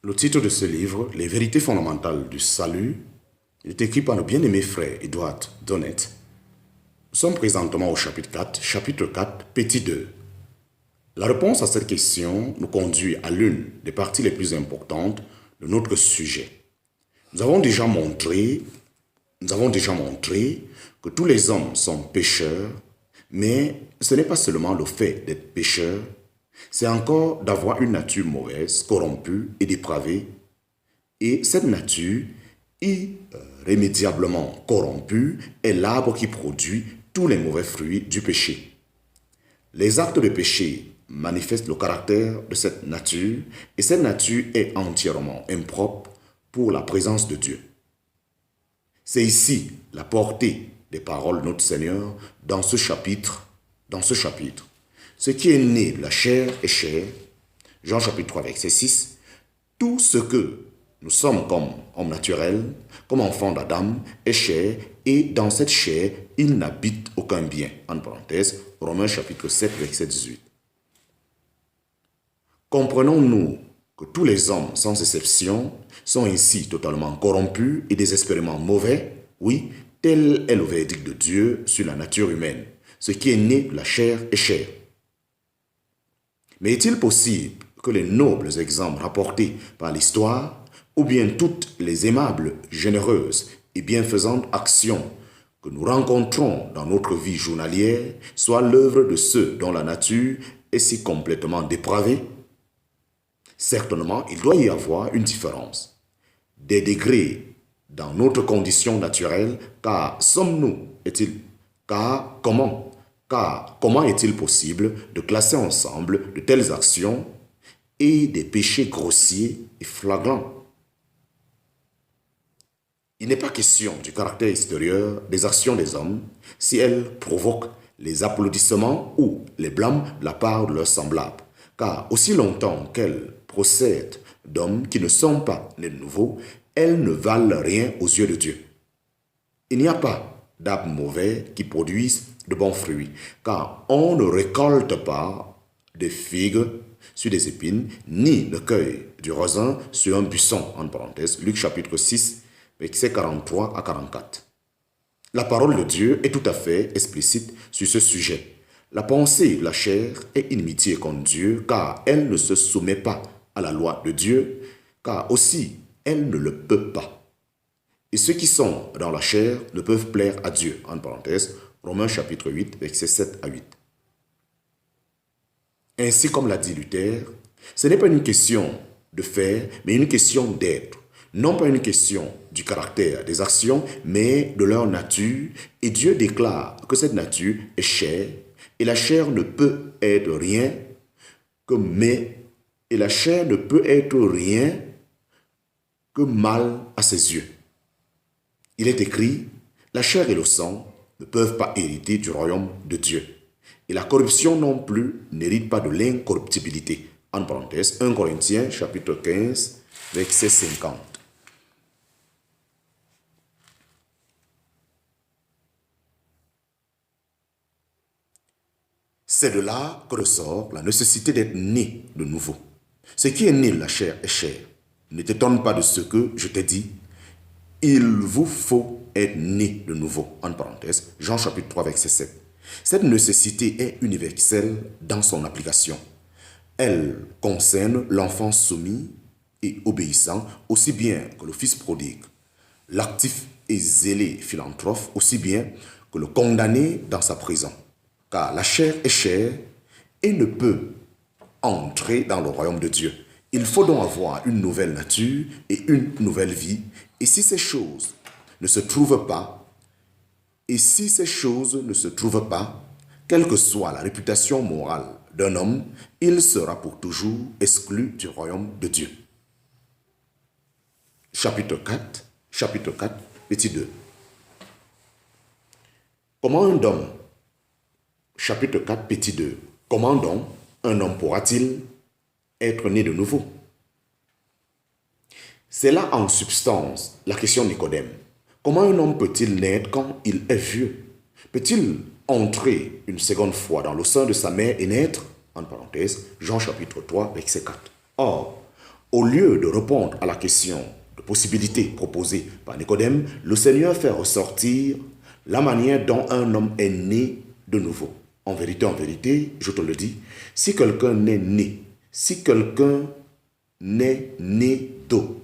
Le titre de ce livre, Les vérités fondamentales du salut, est écrit par nos bien-aimés frères Edward Donnet. Nous sommes présentement au chapitre 4, petit 2. La réponse à cette question nous conduit à l'une des parties les plus importantes de notre sujet. Nous avons déjà montré que tous les hommes sont pécheurs, mais ce n'est pas seulement le fait d'être pécheur, c'est encore d'avoir une nature mauvaise, corrompue et dépravée. Et cette nature, irrémédiablement corrompue, est l'arbre qui produit tous les mauvais fruits du péché. Les actes de péché manifestent le caractère de cette nature, et cette nature est entièrement impropre pour la présence de Dieu. C'est ici la portée des paroles de notre Seigneur dans ce chapitre. Ce qui est né de la chair est chair. Jean chapitre 3, verset 6. Tout ce que nous sommes comme hommes naturels, comme enfants d'Adam, est chair, et dans cette chair, il n'habite aucun bien. En parenthèse, Romains chapitre 7, verset 18. Comprenons-nous que tous les hommes, sans exception, sont ainsi totalement corrompus et désespérément mauvais? Oui, tel est le verdict de Dieu sur la nature humaine. Ce qui est né de la chair est chair. Mais est-il possible que les nobles exemples rapportés par l'histoire, ou bien toutes les aimables, généreuses et bienfaisantes actions que nous rencontrons dans notre vie journalière soient l'œuvre de ceux dont la nature est si complètement dépravée? Certainement, il doit y avoir une différence, des degrés dans notre condition naturelle, car comment est-il possible de classer ensemble de telles actions et des péchés grossiers et flagrants? Il n'est pas question du caractère extérieur des actions des hommes si elles provoquent les applaudissements ou les blâmes de la part de leurs semblables, car aussi longtemps qu'elles procèdent d'hommes qui ne sont pas nés de nouveau, elles ne valent rien aux yeux de Dieu. Il n'y a pas d'arbres mauvais qui produisent de bons fruits, car on ne récolte pas des figues sur des épines, ni le cueil du raisin sur un buisson, en parenthèse, Luc chapitre 6, versets 43 à 44. La parole de Dieu est tout à fait explicite sur ce sujet. La pensée de la chair est inimitié contre Dieu, car elle ne se soumet pas à la loi de Dieu, car aussi elle ne le peut pas. Et ceux qui sont dans la chair ne peuvent plaire à Dieu, en parenthèse, Romains chapitre 8, versets 7 à 8. Ainsi comme l'a dit Luther, ce n'est pas une question de faire, mais une question d'être. Non pas une question du caractère des actions, mais de leur nature. Et Dieu déclare que cette nature est chair, et la chair ne peut être rien que mal à ses yeux. Il est écrit, la chair et le sang ne peuvent pas hériter du royaume de Dieu. Et la corruption non plus n'hérite pas de l'incorruptibilité. En parenthèse, 1 Corinthiens chapitre 15, verset 50. C'est de là que ressort la nécessité d'être né de nouveau. Ce qui est né de la chair est chair. Ne t'étonne pas de ce que je t'ai dit. Il vous faut être né de nouveau. En parenthèse, Jean chapitre 3, verset 7. Cette nécessité est universelle dans son application. Elle concerne l'enfant soumis et obéissant aussi bien que le fils prodigue, l'actif et zélé philanthrope aussi bien que le condamné dans sa prison. Car la chair est chair et ne peut entrer dans le royaume de Dieu. Il faut donc avoir une nouvelle nature et une nouvelle vie. Et si ces choses ne se trouvent pas, quelle que soit la réputation morale d'un homme, il sera pour toujours exclu du royaume de Dieu. Chapitre 4, petit 2. Chapitre 4, petit 2. Comment donc un homme pourra-t-il être né de nouveau? C'est là en substance la question de Nicodème. Comment un homme peut-il naître quand il est vieux? Peut-il entrer une seconde fois dans le sein de sa mère et naître? En parenthèse, Jean chapitre 3, verset 4. Or, Au lieu de répondre à la question de possibilité proposée par Nicodème, le Seigneur fait ressortir la manière dont un homme est né de nouveau. En vérité, je te le dis, si quelqu'un est né, si quelqu'un n'est né d'eau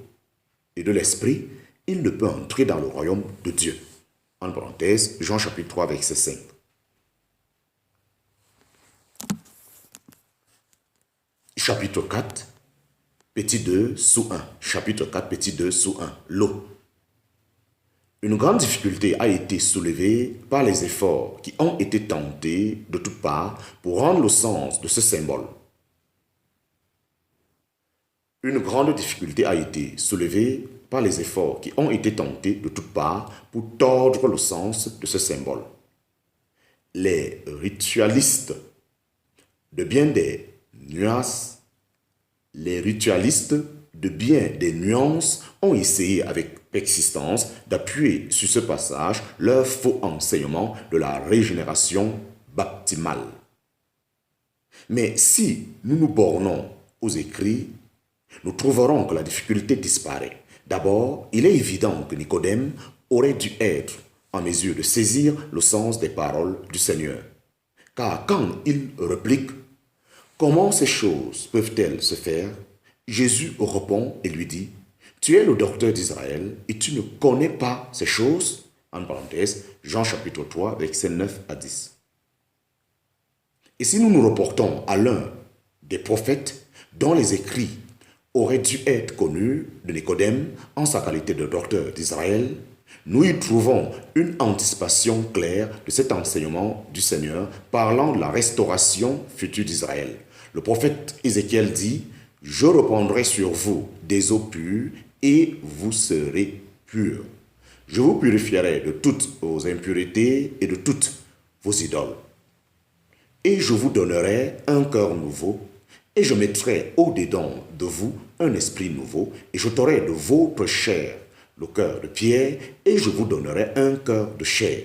et de l'esprit, il ne peut entrer dans le royaume de Dieu. En parenthèse, Jean chapitre 3, verset 5. Chapitre 4, petit 2, sous 1. Chapitre 4, petit 2, sous 1. L'eau. Une grande difficulté a été soulevée par les efforts qui ont été tentés de toutes parts pour rendre le sens de ce symbole. Une grande difficulté a été soulevée par les efforts qui ont été tentés de toutes parts pour tordre le sens de ce symbole. Les ritualistes de bien des nuances, ont essayé avec persistance d'appuyer sur ce passage leur faux enseignement de la régénération baptismale. Mais si nous nous bornons aux écrits, nous trouverons que la difficulté disparaît. D'abord, il est évident que Nicodème aurait dû être en mesure de saisir le sens des paroles du Seigneur. Car quand il réplique « Comment ces choses peuvent-elles se faire ?» Jésus répond et lui dit « Tu es le docteur d'Israël et tu ne connais pas ces choses ?» En parenthèse, Jean chapitre 3, versets 9 à 10. Et si nous nous reportons à l'un des prophètes dont les écrits auraient dû être connus de Nicodème en sa qualité de docteur d'Israël, nous y trouvons une anticipation claire de cet enseignement du Seigneur parlant de la restauration future d'Israël. Le prophète Ézéchiel dit « Je répandrai sur vous des eaux pures et vous serez purs. Je vous purifierai de toutes vos impuretés et de toutes vos idoles. Et je vous donnerai un cœur nouveau, et je mettrai au-dedans de vous un esprit nouveau, et je t'aurai de votre chair le cœur de pierre, et je vous donnerai un cœur de chair.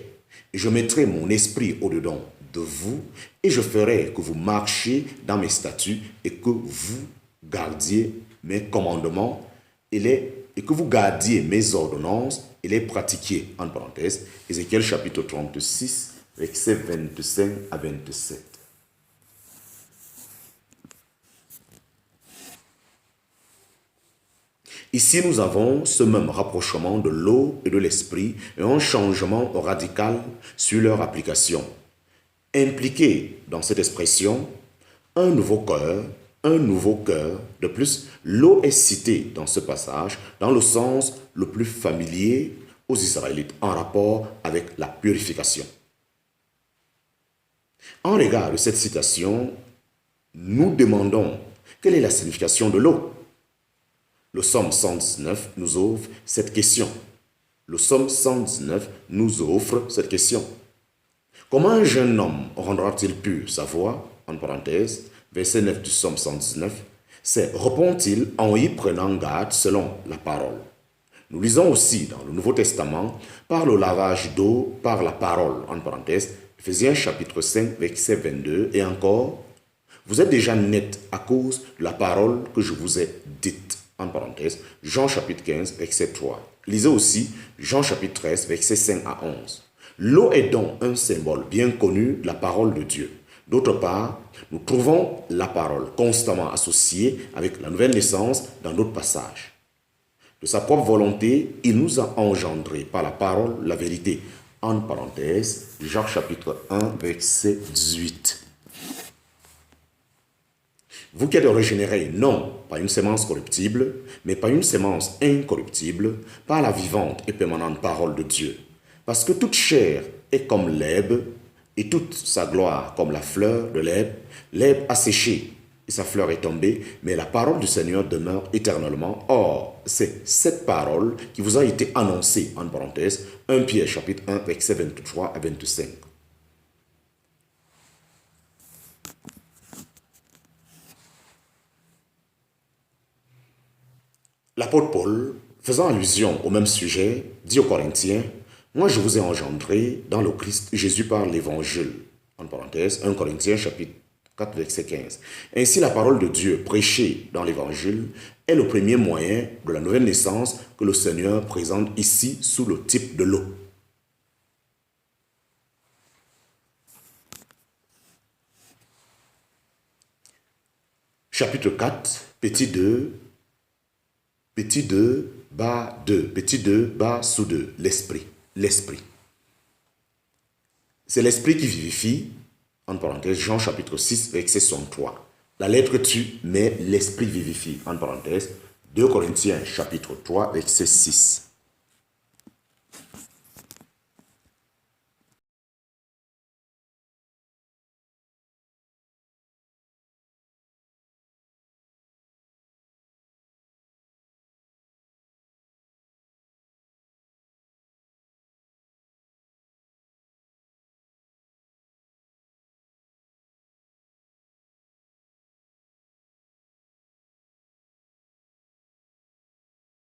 Et je mettrai mon esprit au-dedans de vous, et je ferai que vous marchiez dans mes statuts, et que vous gardiez mes commandements, et que vous gardiez mes ordonnances, et les pratiquiez. En parenthèse, Ézéchiel chapitre 36, versets 25 à 27. Ici, nous avons ce même rapprochement de l'eau et de l'esprit et un changement radical sur leur application. Impliqué dans cette expression, un nouveau cœur. De plus, l'eau est citée dans ce passage dans le sens le plus familier aux Israélites en rapport avec la purification. En regard de cette citation, nous demandons quelle est la signification de l'eau. Le psaume 119 nous offre cette question. Comment un jeune homme rendra-t-il pur sa voix? En parenthèse, verset 9 du psaume 119, c'est répond-il en y prenant garde selon la parole. Nous lisons aussi dans le Nouveau Testament par le lavage d'eau par la parole. En parenthèse, Ephésiens chapitre 5, verset 22 et encore, vous êtes déjà net à cause de la parole que je vous ai dite. En parenthèse, Jean chapitre 15, verset 3. Lisez aussi Jean chapitre 13, verset 5 à 11. L'eau est donc un symbole bien connu de la parole de Dieu. D'autre part, nous trouvons la parole constamment associée avec la nouvelle naissance dans d'autres passages. De sa propre volonté, il nous a engendrés par la parole, la vérité. En parenthèse, Jacques chapitre 1, verset 18. Vous qui êtes régénérés, non par une sémence corruptible, mais par une sémence incorruptible, par la vivante et permanente parole de Dieu. Parce que toute chair est comme l'herbe, et toute sa gloire comme la fleur de l'herbe. L'herbe a séché, et sa fleur est tombée, mais la parole du Seigneur demeure éternellement. Or, c'est cette parole qui vous a été annoncée, en parenthèse, 1 Pierre chapitre 1, versets 23 à 25. L'apôtre Paul, faisant allusion au même sujet, dit aux Corinthiens, « Moi je vous ai engendré dans le Christ Jésus par l'évangile. » En parenthèse, 1 Corinthiens chapitre 4, verset 15. Ainsi, la parole de Dieu prêchée dans l'Évangile est le premier moyen de la nouvelle naissance que le Seigneur présente ici sous le type de l'eau. Chapitre 4, petit 2, bas 2, petit 2, bas sous 2, l'esprit. L'esprit. C'est l'esprit qui vivifie, entre parenthèses, Jean chapitre 6, verset 63. La lettre tue, mais l'esprit vivifie, entre parenthèses, 2 Corinthiens chapitre 3, verset 6.